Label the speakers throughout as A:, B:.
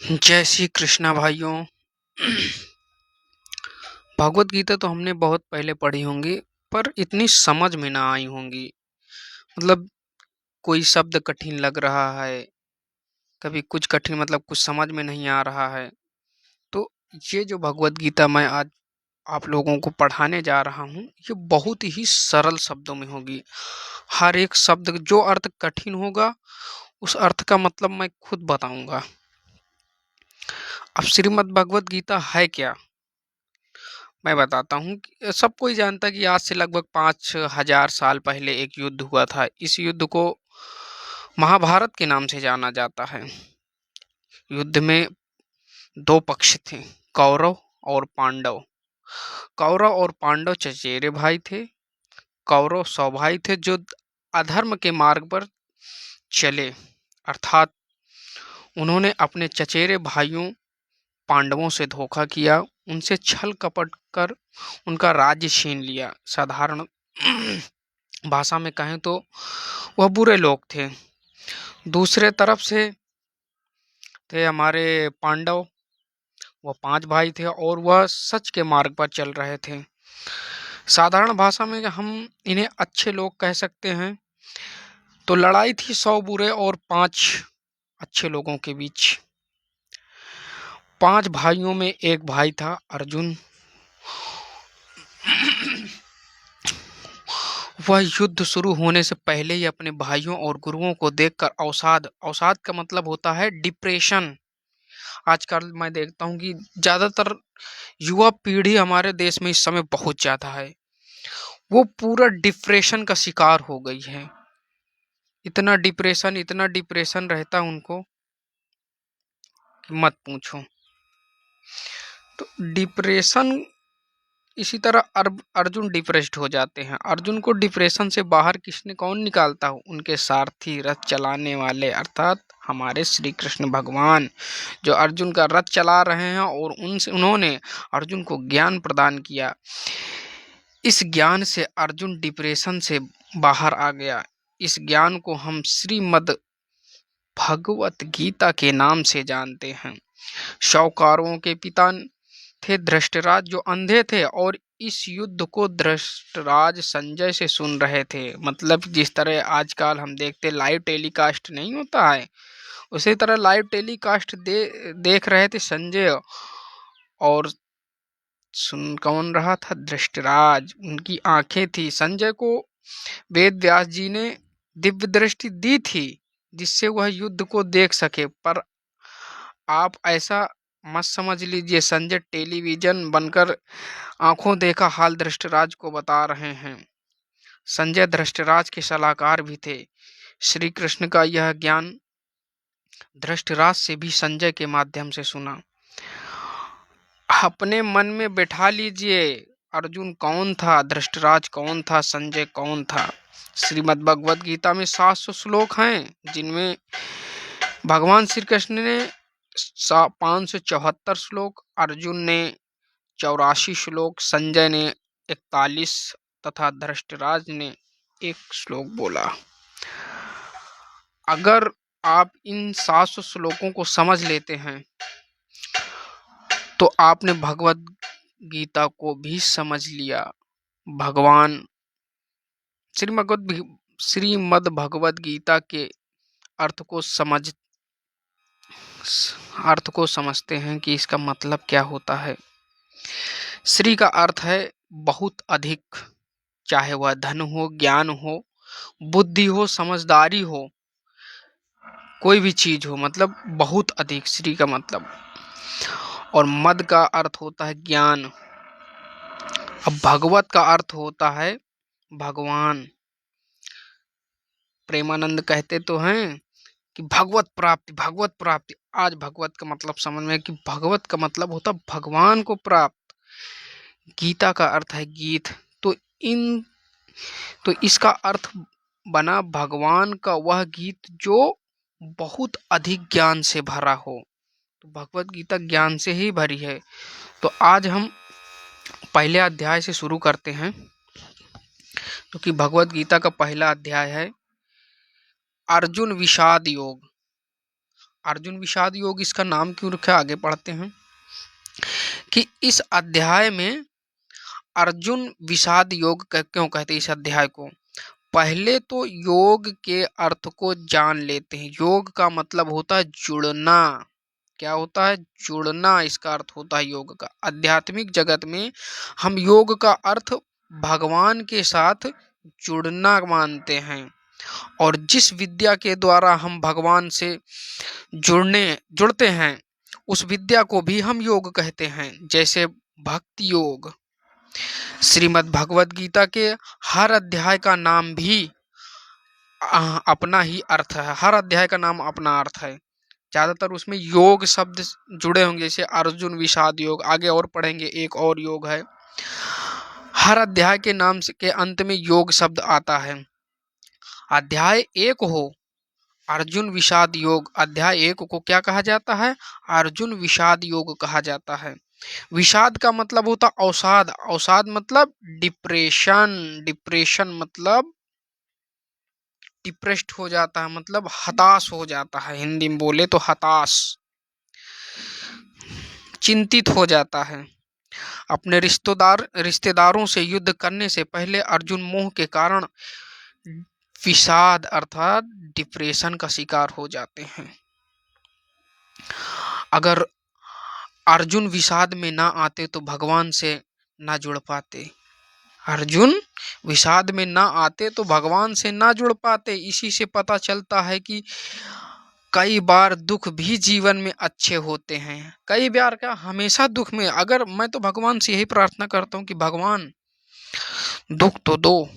A: जय श्री कृष्णा भाइयों। भगवत गीता तो हमने बहुत पहले पढ़ी होंगी, पर इतनी समझ में ना आई होंगी। मतलब कोई शब्द कठिन लग रहा है, कभी कुछ कठिन, मतलब कुछ समझ में नहीं आ रहा है। तो ये जो भगवत गीता मैं आज आप लोगों को पढ़ाने जा रहा हूँ, ये बहुत ही सरल शब्दों में होगी। हर एक शब्द जो अर्थ कठिन होगा, उस अर्थ का मतलब मैं खुद बताऊंगा। अब श्रीमद् भगवत गीता है क्या, मैं बताता हूँ कि सब कोई जानता है कि आज से लगभग 5,000 साल पहले एक युद्ध हुआ था। इस युद्ध को महाभारत के नाम से जाना जाता है। युद्ध में दो पक्ष थे, कौरव और पांडव। कौरव और पांडव चचेरे भाई थे। कौरव सौ भाई थे जो अधर्म के मार्ग पर चले, अर्थात उन्होंने अपने चचेरे भाइयों पांडवों से धोखा किया, उनसे छल कपट कर उनका राज्य छीन लिया। साधारण भाषा में कहें तो वह बुरे लोग थे। दूसरे तरफ से थे हमारे पांडव। वह 5 भाई थे और वह सच के मार्ग पर चल रहे थे। साधारण भाषा में हम इन्हें अच्छे लोग कह सकते हैं। तो लड़ाई थी 100 बुरे और 5 अच्छे लोगों के बीच। 5 भाइयों में एक भाई था अर्जुन। वह युद्ध शुरू होने से पहले ही अपने भाइयों और गुरुओं को देखकर अवसाद, अवसाद का मतलब होता है डिप्रेशन। आजकल मैं देखता हूँ कि ज्यादातर युवा पीढ़ी हमारे देश में इस समय बहुत ज्यादा है, वो पूरा डिप्रेशन का शिकार हो गई है। इतना डिप्रेशन रहता है उनको कि मत पूछो। तो डिप्रेशन, इसी तरह अर्जुन डिप्रेस्ड हो जाते हैं। अर्जुन को डिप्रेशन से बाहर कौन निकालता हो? उनके सारथी, रथ चलाने वाले, अर्थात हमारे श्री कृष्ण भगवान, जो अर्जुन का रथ चला रहे हैं और उन्होंने अर्जुन को ज्ञान प्रदान किया। इस ज्ञान से अर्जुन डिप्रेशन से बाहर आ गया। इस ज्ञान को हम श्रीमद् भगवत गीता के नाम से जानते हैं। 100 कौरवों के पिता थे धृष्टराज, जो अंधे थे, और इस युद्ध को धृष्टराज संजय से सुन रहे थे। मतलब जिस तरह आजकल हम देखते लाइव टेलीकास्ट नहीं होता है, उसी तरह लाइव टेलीकास्ट देख रहे थे संजय। और सुन कौन रहा था? धृष्टराज। उनकी आंखें थी। संजय को वेद व्यास जी ने दिव्य दृष्टि दी थी, जिससे वह युद्ध को देख सके। पर आप ऐसा मत समझ लीजिए संजय टेलीविजन बनकर आंखों देखा हाल धृष्टराज को बता रहे हैं। संजय धृष्टराज के सलाहकार भी थे। श्री कृष्ण का यह ज्ञान धृष्टराज से भी संजय के माध्यम से सुना। अपने मन में बैठा लीजिए, अर्जुन कौन था, धृष्टराज कौन था, संजय कौन था। श्रीमद् भगवत गीता में 700 श्लोक हैं, जिनमें भगवान श्री कृष्ण ने 574 श्लोक, अर्जुन ने 84 श्लोक, संजय ने 41 तथा धृष्टराज ने 1 श्लोक बोला। अगर आप इन 700 श्लोकों को समझ लेते हैं तो आपने भगवत गीता को भी समझ लिया। भगवान श्रीमद् भगवत गीता के अर्थ को समझते हैं कि इसका मतलब क्या होता है। श्री का अर्थ है बहुत अधिक, चाहे वह धन हो, ज्ञान हो, बुद्धि हो, समझदारी हो, कोई भी चीज हो, मतलब बहुत अधिक श्री का मतलब। और मद का अर्थ होता है ज्ञान। अब भगवत का अर्थ होता है भगवान। प्रेमानंद कहते तो हैं कि भगवत प्राप्ति, भगवत प्राप्ति। आज भगवत का मतलब समझ में, कि भगवत का मतलब होता भगवान को प्राप्त। गीता का अर्थ है गीत। तो इसका अर्थ बना भगवान का वह गीत जो बहुत अधिक ज्ञान से भरा हो। तो भगवत गीता ज्ञान से ही भरी है। तो आज हम पहले अध्याय से शुरू करते हैं। तो कि भगवत गीता का पहला अध्याय है अर्जुन विषाद योग। अर्जुन विषाद योग इसका नाम क्यों रखा, आगे पढ़ते हैं कि इस अध्याय में अर्जुन विषाद योग क्यों कहते हैं इस अध्याय को। पहले तो योग के अर्थ को जान लेते हैं। योग का मतलब होता है जुड़ना। क्या होता है? जुड़ना, इसका अर्थ होता है योग का। आध्यात्मिक जगत में हम योग का अर्थ भगवान के साथ जुड़ना मानते हैं, और जिस विद्या के द्वारा हम भगवान से जुड़ते हैं उस विद्या को भी हम योग कहते हैं। जैसे भक्ति योग। श्रीमद् भगवद गीता के हर अध्याय का नाम भी अपना ही अर्थ है। हर अध्याय का नाम अपना अर्थ है। ज्यादातर उसमें योग शब्द जुड़े होंगे, जैसे अर्जुन विषाद योग। आगे और पढ़ेंगे, एक और योग है। हर अध्याय के नाम के अंत में योग शब्द आता है। अध्याय 1 हो अर्जुन विषाद योग, अध्याय 1 को क्या कहा जाता है? अर्जुन विषाद योग कहा जाता है। विषाद का मतलब होता अवसाद। अवसाद मतलब डिप्रेशन। डिप्रेशन मतलब डिप्रेस्ड हो जाता है, मतलब हताश हो जाता है। हिंदी में बोले तो हताश, चिंतित हो जाता है। अपने रिश्तेदारों से युद्ध करने से पहले अर्जुन मोह के कारण विषाद अर्थात डिप्रेशन का शिकार हो जाते हैं। अगर अर्जुन विषाद में ना आते तो भगवान से ना जुड़ पाते। अर्जुन विषाद में ना आते तो भगवान से ना जुड़ पाते। इसी से पता चलता है कि कई बार दुख भी जीवन में अच्छे होते हैं। कई बार क्या, हमेशा दुख में। अगर मैं तो भगवान से यही प्रार्थना करता हूँ कि भगवान दुख तो दो,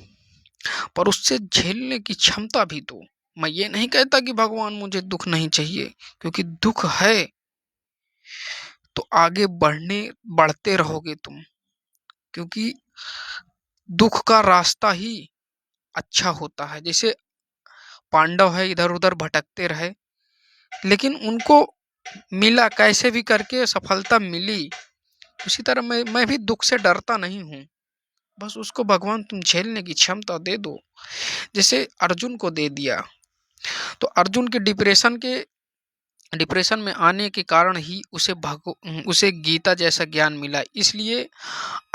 A: पर उससे झेलने की क्षमता भी दो। मैं ये नहीं कहता कि भगवान मुझे दुख नहीं चाहिए, क्योंकि दुख है तो आगे बढ़ते रहोगे तुम, क्योंकि दुख का रास्ता ही अच्छा होता है। जैसे पांडव है, इधर उधर भटकते रहे, लेकिन उनको मिला, कैसे भी करके सफलता मिली। उसी तरह मैं भी दुख से डरता नहीं हूँ, बस उसको भगवान तुम झेलने की क्षमता दे दो, जैसे अर्जुन को दे दिया। तो अर्जुन के डिप्रेशन में आने के कारण ही उसे गीता जैसा ज्ञान मिला, इसलिए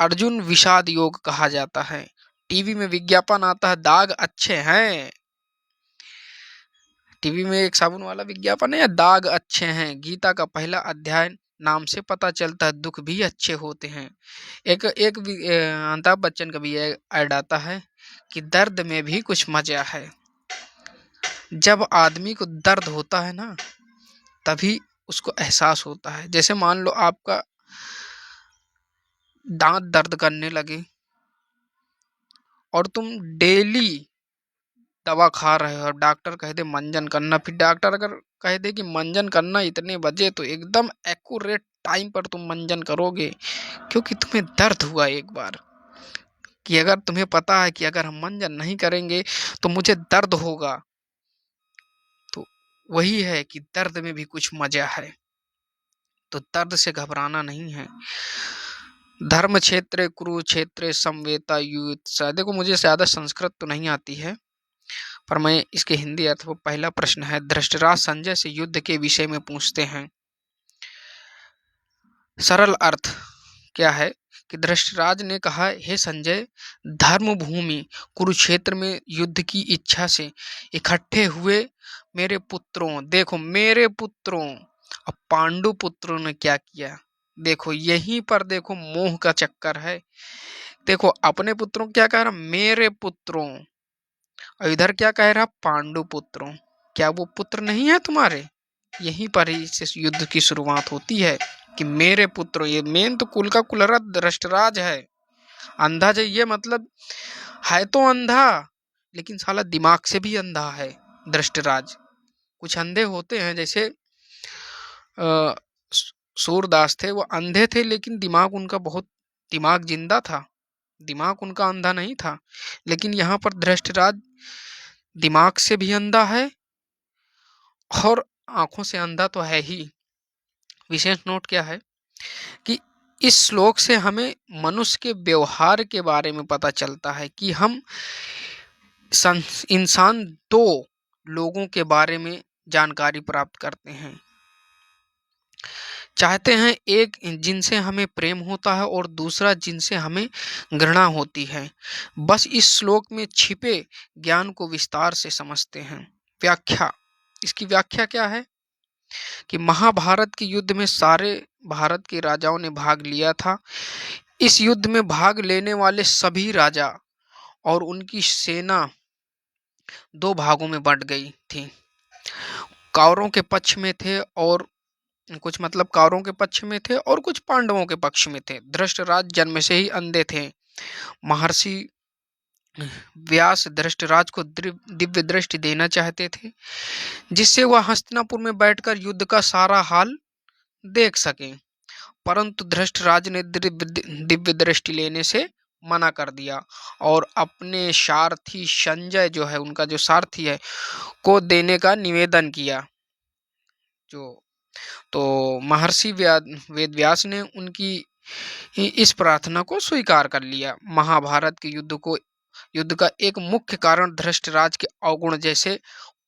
A: अर्जुन विषाद योग कहा जाता है। टीवी में विज्ञापन आता है, दाग अच्छे हैं। टीवी में एक साबुन वाला विज्ञापन है, दाग अच्छे हैं। गीता का पहला अध्याय नाम से पता चलता है दुख भी अच्छे होते हैं। एक अमिताभ बच्चन का भी ऐड आता है कि दर्द में भी कुछ मजा है। जब आदमी को दर्द होता है ना, तभी उसको एहसास होता है। जैसे मान लो आपका दांत दर्द करने लगे और तुम डेली दवा खा रहे हो, डॉक्टर कह दे मंजन करना, फिर डॉक्टर अगर कह दे कि मंजन करना इतने बजे, तो एकदम एक्यूरेट टाइम पर तुम मंजन करोगे, क्योंकि तुम्हें दर्द हुआ एक बार कि अगर तुम्हें पता है कि अगर हम मंजन नहीं करेंगे तो मुझे दर्द होगा। तो वही है कि दर्द में भी कुछ मजा है, तो दर्द से घबराना नहीं है। धर्म क्षेत्र कुरुक्षेत्र समवेता युयुत्सा। देखो मुझे ज्यादा संस्कृत तो नहीं आती है, पर मैं इसके हिंदी अर्थ को, पहला प्रश्न है, धृतराष्ट्र संजय से युद्ध के विषय में पूछते हैं। सरल अर्थ क्या है कि धृतराष्ट्र ने कहा, हे संजय, धर्म भूमि कुरुक्षेत्र में युद्ध की इच्छा से इकट्ठे हुए मेरे पुत्रों, देखो मेरे पुत्रों, अब पांडु पुत्रों ने क्या किया, देखो यहीं पर देखो मोह का चक्कर है। देखो अपने पुत्रों क्या कह रहा, मेरे पुत्रों, और इधर क्या कह रहा, पांडु पुत्रों। क्या वो पुत्र नहीं है तुम्हारे? यहीं पर ही इस युद्ध की शुरुआत होती है कि मेरे पुत्रों। ये मेन तो कुल का कुलरथ धृतराज है। अंधा ये मतलब है तो अंधा, लेकिन साला दिमाग से भी अंधा है धृतराज। कुछ अंधे होते हैं, जैसे सूरदास थे, वो अंधे थे लेकिन दिमाग जिंदा था, दिमाग उनका अंधा नहीं था। लेकिन यहाँ पर धृतराज दिमाग से भी अंधा है और आंखों से अंधा तो है ही। विशेष नोट क्या है कि इस श्लोक से हमें मनुष्य के व्यवहार के बारे में पता चलता है कि हम इंसान दो लोगों के बारे में जानकारी प्राप्त करते हैं। चाहते हैं एक जिनसे हमें प्रेम होता है और दूसरा जिनसे हमें घृणा होती है। बस इस श्लोक में छिपे ज्ञान को विस्तार से समझते हैं। व्याख्या, इसकी व्याख्या क्या है कि महाभारत के युद्ध में सारे भारत के राजाओं ने भाग लिया था। इस युद्ध में भाग लेने वाले सभी राजा और उनकी सेना दो भागों में बंट गई थी। कौरवों के पक्ष में थे और कुछ मतलब कौरवों के पक्ष में थे और कुछ पांडवों के पक्ष में थे। धृष्टराज जन्म से ही अंधे थे। महर्षि व्यास धृष्टराज को दिव्य दृष्टि देना चाहते थे, जिससे वह हस्तिनापुर में बैठकर युद्ध का सारा हाल देख सके, परंतु धृष्टराज ने दिव्य दृष्टि लेने से मना कर दिया और अपने सारथी संजय जो है, उनका जो सारथी है, को देने का निवेदन किया। तो महर्षि वेदव्यास ने उनकी इस प्रार्थना को स्वीकार कर लिया। महाभारत के युद्ध का एक मुख्य कारण धृष्टराज के अवगुण जैसे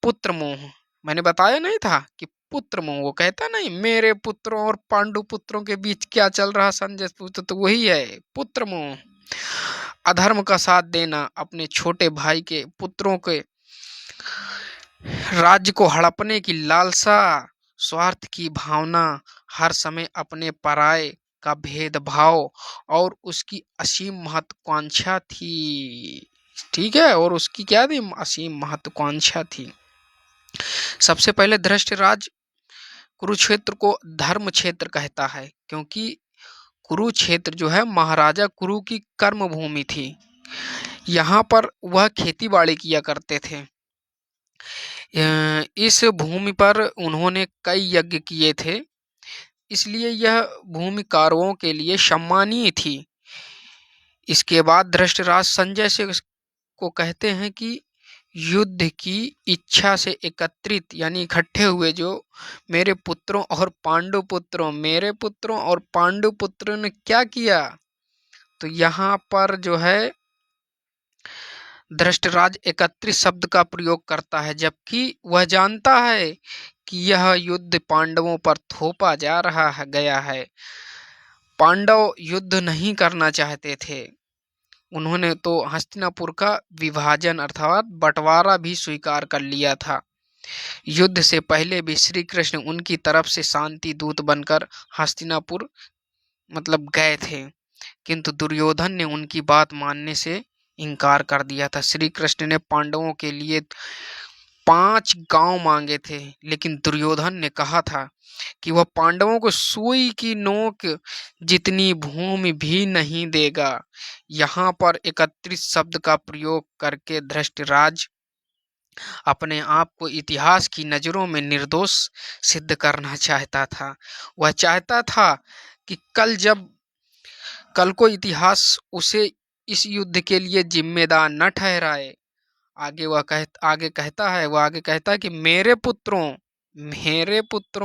A: पुत्र मोह, मैंने बताया नहीं था कि पुत्र मोह, वो कहता नहीं मेरे पुत्रों और पांडु पुत्रों के बीच क्या चल रहा संजय पुत्र, तो वही है पुत्र मोह। अधर्म का साथ देना, अपने छोटे भाई के पुत्रों के राज्य को हड़पने की लालसा, स्वार्थ की भावना, हर समय अपने पराये का भेदभाव और उसकी असीम महत्वाकांक्षा थी। ठीक है, और उसकी क्या थी? असीम महत्वाकांक्षा थी। सबसे पहले धृष्टराज कुरुक्षेत्र को धर्म क्षेत्र कहता है, क्योंकि कुरुक्षेत्र जो है महाराजा कुरु की कर्म भूमि थी। यहाँ पर वह खेती बाड़ी किया करते थे। इस भूमि पर उन्होंने कई यज्ञ किए थे, इसलिए यह भूमि कौरवों के लिए सम्मानीय थी। इसके बाद धृष्टराज संजय से को कहते हैं कि युद्ध की इच्छा से एकत्रित यानी इकट्ठे हुए जो मेरे पुत्रों और पांडु पुत्रों ने क्या किया, तो यहाँ पर जो है धृष्टराज एकत्रित शब्द का प्रयोग करता है, जबकि वह जानता है कि यह युद्ध पांडवों पर थोपा जा रहा है गया है। पांडव युद्ध नहीं करना चाहते थे। उन्होंने तो हस्तिनापुर का विभाजन अर्थात बंटवारा भी स्वीकार कर लिया था। युद्ध से पहले भी श्री कृष्ण उनकी तरफ से शांति दूत बनकर हस्तिनापुर मतलब गए थे, किंतु दुर्योधन ने उनकी बात मानने से इनकार कर दिया था। श्री कृष्ण ने पांडवों के लिए 5 गांव मांगे थे, लेकिन दुर्योधन ने कहा था कि वह पांडवों को सुई की नोक जितनी भूमि भी नहीं देगा। यहाँ पर एकत्रित शब्द का प्रयोग करके धृष्टराज अपने आप को इतिहास की नजरों में निर्दोष सिद्ध करना चाहता था। वह चाहता था कि कल को इतिहास उसे इस युद्ध के लिए जिम्मेदार न ठहराए। आगे कहता है कि मेरे पुत्रों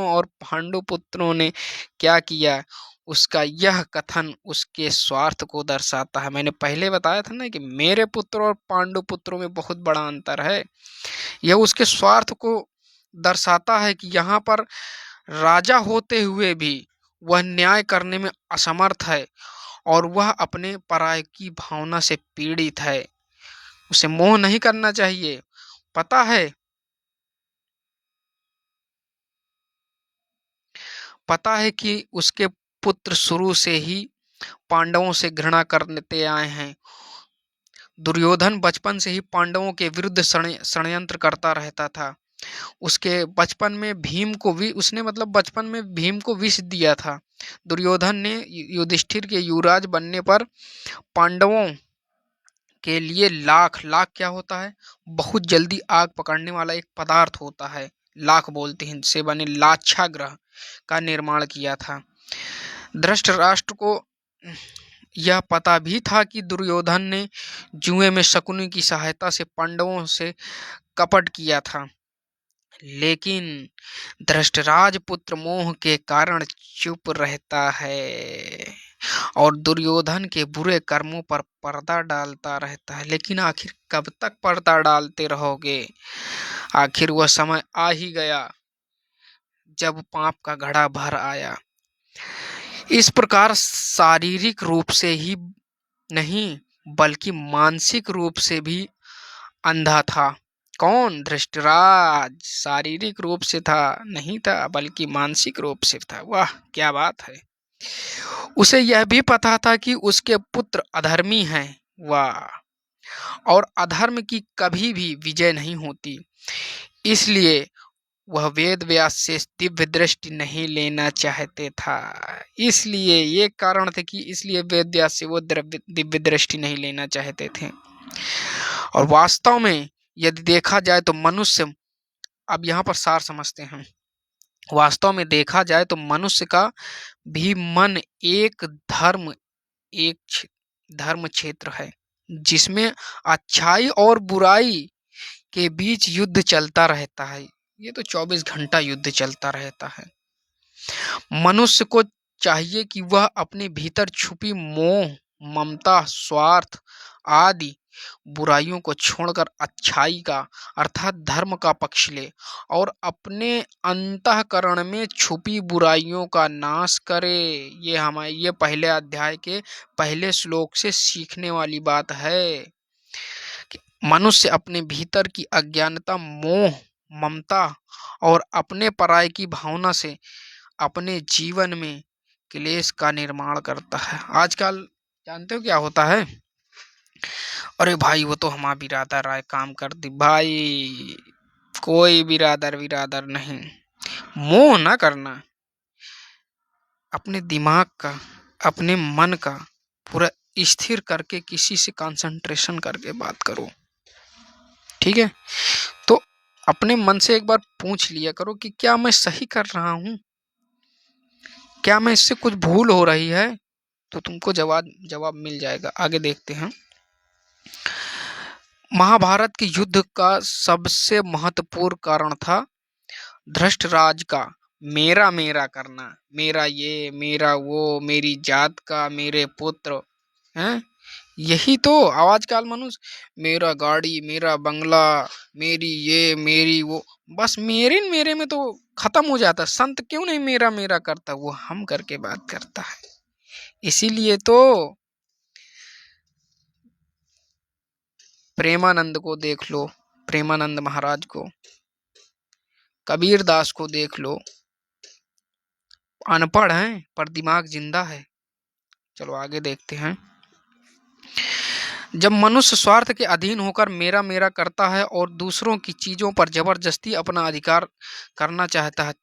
A: और पांडु पुत्रों ने क्या किया, उसका यह कथन उसके स्वार्थ को दर्शाता है। मैंने पहले बताया था ना कि मेरे पुत्र और पांडु पुत्रों में बहुत बड़ा अंतर है। यह उसके स्वार्थ को दर्शाता है कि यहाँ पर राजा होते हुए भी वह न्याय करने में असमर्थ है और वह अपने पराये की भावना से पीड़ित है। उसे मोह नहीं करना चाहिए। पता है कि उसके पुत्र शुरू से ही पांडवों से घृणा करते आए हैं। दुर्योधन बचपन से ही पांडवों के विरुद्ध षड्यंत्र करता रहता था। उसके बचपन में बचपन में भीम को विष दिया था। दुर्योधन ने युधिष्ठिर के युवराज बनने पर पांडवों के लिए लाख क्या होता है, बहुत जल्दी आग पकड़ने वाला एक पदार्थ होता है, लाख बोलते हैं, से बने लाक्षागृह का निर्माण किया था। धृतराष्ट्र को यह पता भी था कि दुर्योधन ने जुए में शकुनी की सहायता से पांडवों से कपट किया था, लेकिन धृतराज पुत्र मोह के कारण चुप रहता है और दुर्योधन के बुरे कर्मों पर पर्दा डालता रहता है। लेकिन आखिर कब तक पर्दा डालते रहोगे? आखिर वह समय आ ही गया जब पाप का घड़ा भर आया। इस प्रकार शारीरिक रूप से ही नहीं बल्कि मानसिक रूप से भी अंधा था। कौन? धृतराज। शारीरिक रूप से था नहीं था बल्कि मानसिक रूप से था। वाह क्या बात है। उसे यह भी पता था कि उसके पुत्र अधर्मी हैं। वाह। और अधर्म की कभी भी विजय नहीं होती, इसलिए वह वेद व्यास से दिव्य दृष्टि नहीं लेना चाहते था। इसलिए ये कारण थे कि इसलिए वेद व्यास से वो दिव्य दृष्टि नहीं लेना चाहते थे। और वास्तव में यदि देखा जाए तो मनुष्य, अब यहाँ पर सार समझते हैं, वास्तव में देखा जाए तो मनुष्य का भी मन एक धर्म क्षेत्र है जिसमें अच्छाई और बुराई के बीच युद्ध चलता रहता है। ये तो 24 घंटा युद्ध चलता रहता है। मनुष्य को चाहिए कि वह अपने भीतर छुपी मोह, ममता, स्वार्थ आदि बुराइयों को छोड़कर अच्छाई का अर्थात धर्म का पक्ष ले और अपने अंतःकरण में छुपी बुराइयों का नाश करे। ये पहले अध्याय के पहले श्लोक से सीखने वाली बात है कि मनुष्य अपने भीतर की अज्ञानता, मोह, ममता और अपने पराये की भावना से अपने जीवन में क्लेश का निर्माण करता है। आजकल जानते हो क्या होता है? अरे भाई वो तो हमारा बिरादर आए काम कर दी। भाई कोई बिरादर नहीं। मोह ना करना। अपने दिमाग का, अपने मन का पूरा स्थिर करके किसी से कंसंट्रेशन करके बात करो, ठीक है? तो अपने मन से एक बार पूछ लिया करो कि क्या मैं सही कर रहा हूं, क्या मैं इससे कुछ भूल हो रही है, तो तुमको जवाब मिल जाएगा। आगे देखते हैं। महाभारत के युद्ध का सबसे महत्वपूर्ण कारण था धृतराज का मेरा मेरा करना। मेरा ये, मेरा वो, मेरी जात का, मेरे पुत्र हैं। यही तो आजकल मनुष्य मेरा गाड़ी, मेरा बंगला, मेरी ये, मेरी वो, बस मेरे में तो खत्म हो जाता। संत क्यों नहीं मेरा मेरा करता, वो हम करके बात करता है। इसीलिए तो प्रेमानंद को देख लो, प्रेमानंद महाराज को, कबीर दास को देख लो, अनपढ़ हैं पर दिमाग जिंदा है। चलो आगे देखते हैं। जब मनुष्य स्वार्थ के अधीन होकर मेरा मेरा करता है और दूसरों की चीजों पर जबरदस्ती अपना अधिकार करना चाहता है,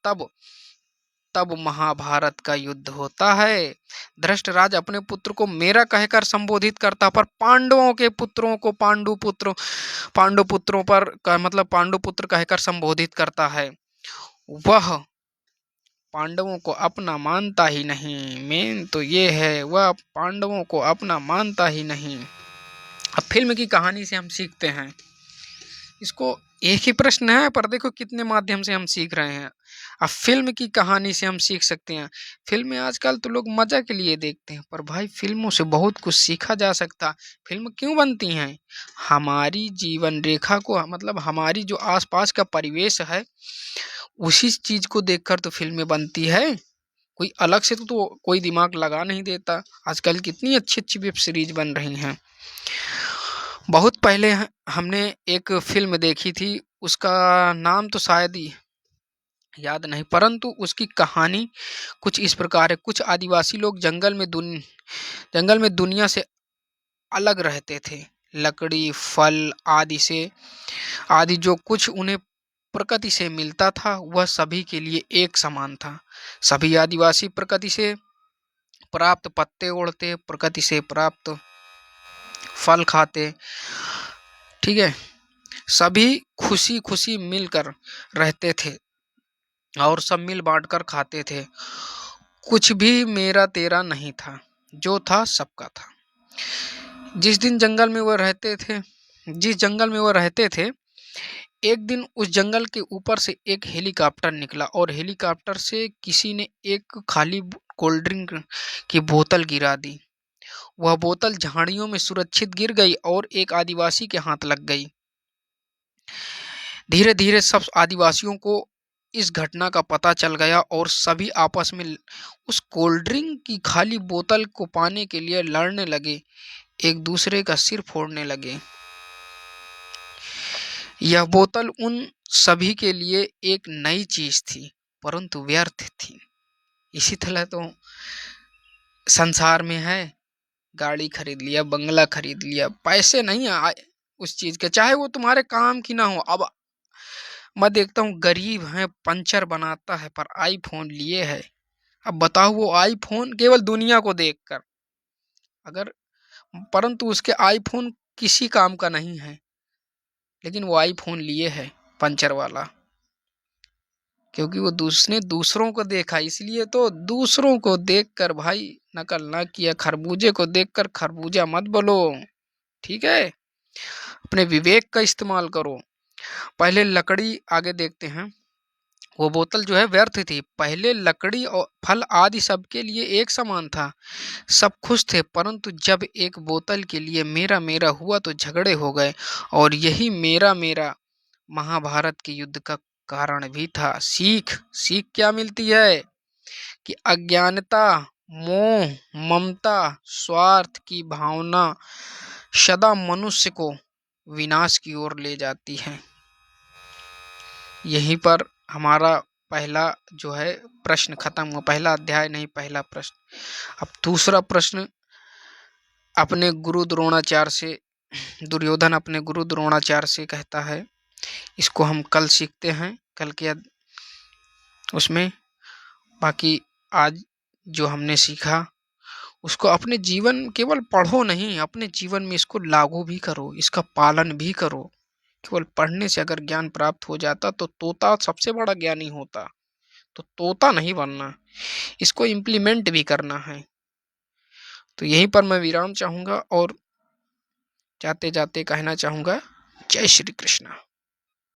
A: तब महाभारत का युद्ध होता है। धृतराज अपने पुत्र को मेरा कहकर संबोधित करता, पर पांडवों के पुत्रों को पांडु पुत्रों पर का मतलब पांडु पुत्र कहकर संबोधित करता है। वह पांडवों को अपना मानता ही नहीं। मेन तो ये है, वह पांडवों को अपना मानता ही नहीं। अब फिल्म की कहानी से हम सीखते हैं, इसको एक ही प्रश्न है पर देखो कितने माध्यम से हम सीख रहे हैं। अब फिल्म की कहानी से हम सीख सकते हैं। फिल्में आजकल तो लोग मजा के लिए देखते हैं, पर भाई फिल्मों से बहुत कुछ सीखा जा सकता। फिल्म क्यों बनती हैं? हमारी जीवन रेखा को, मतलब हमारी जो आसपास का परिवेश है उसी चीज को देखकर तो फिल्में बनती है। कोई अलग से तो कोई दिमाग लगा नहीं देता। आजकल कितनी अच्छी अच्छी वेब सीरीज बन रही हैं। बहुत पहले हमने एक फिल्म देखी थी, उसका नाम तो शायद ही याद नहीं, परंतु उसकी कहानी कुछ इस प्रकार है। कुछ आदिवासी लोग जंगल में दुनिया से अलग रहते थे। लकड़ी, फल आदि जो कुछ उन्हें प्रकृति से मिलता था वह सभी के लिए एक समान था। सभी आदिवासी प्रकृति से प्राप्त पत्ते ओढ़ते, प्रकृति से प्राप्त फल खाते, ठीक है? सभी खुशी खुशी मिलकर रहते थे और सब मिल बांट कर खाते थे। कुछ भी मेरा तेरा नहीं था, जो था सबका था। जिस जंगल में वह रहते थे, एक दिन उस जंगल के ऊपर से एक हेलीकॉप्टर निकला और हेलीकॉप्टर से किसी ने एक खाली कोल्ड ड्रिंक की बोतल गिरा दी। वह बोतल झाड़ियों में सुरक्षित गिर गई और एक आदिवासी के हाथ लग गई। धीरे धीरे सब आदिवासियों को इस घटना का पता चल गया और सभी आपस में उस कोल्ड ड्रिंक की खाली बोतल को पाने के लिए लड़ने लगे, एक दूसरे का सिर फोड़ने लगे। यह बोतल उन सभी के लिए एक नई चीज थी, परंतु व्यर्थ थी। इसी तरह तो संसार में है, गाड़ी खरीद लिया, बंगला खरीद लिया, पैसे नहीं आए उस चीज के, चाहे वो तुम्हारे काम की ना हो। अब मैं देखता हूँ गरीब है, पंचर बनाता है, पर आईफोन लिए है। अब बताओ वो आईफोन केवल दुनिया को देखकर, अगर परंतु उसके आईफोन किसी काम का नहीं है, लेकिन वो आईफोन लिए है पंचर वाला, क्योंकि वो दूसरों को देखा। इसलिए तो दूसरों को देखकर भाई नकल ना किया, खरबूजे को देखकर खरबूजा मत बोलो, ठीक है। अपने विवेक का इस्तेमाल करो। पहले लकड़ी, आगे देखते हैं, वो बोतल जो है व्यर्थ थी। पहले लकड़ी और फल आदि सबके लिए एक समान था, सब खुश थे, परंतु जब एक बोतल के लिए मेरा मेरा हुआ तो झगड़े हो गए, और यही मेरा मेरा महाभारत के युद्ध का कारण भी था। सीख सीख क्या मिलती है कि अज्ञानता, मोह, ममता, स्वार्थ की भावना सदा मनुष्य को विनाश की ओर ले जाती है। यहीं पर हमारा पहला जो है प्रश्न खत्म हुआ, पहला अध्याय नहीं, पहला प्रश्न। अब दूसरा प्रश्न अपने गुरु द्रोणाचार्य से, दुर्योधन अपने गुरु द्रोणाचार्य से कहता है, इसको हम कल सीखते हैं, कल के उसमें। बाकी आज जो हमने सीखा उसको अपने जीवन, केवल पढ़ो नहीं, अपने जीवन में इसको लागू भी करो, इसका पालन भी करो। केवल पढ़ने से अगर ज्ञान प्राप्त हो जाता तो तोता सबसे बड़ा ज्ञानी होता, तो तोता नहीं बनना, इसको इम्प्लीमेंट भी करना है। तो यहीं पर मैं विराम चाहूंगा और जाते जाते कहना चाहूंगा, जय श्री कृष्ण।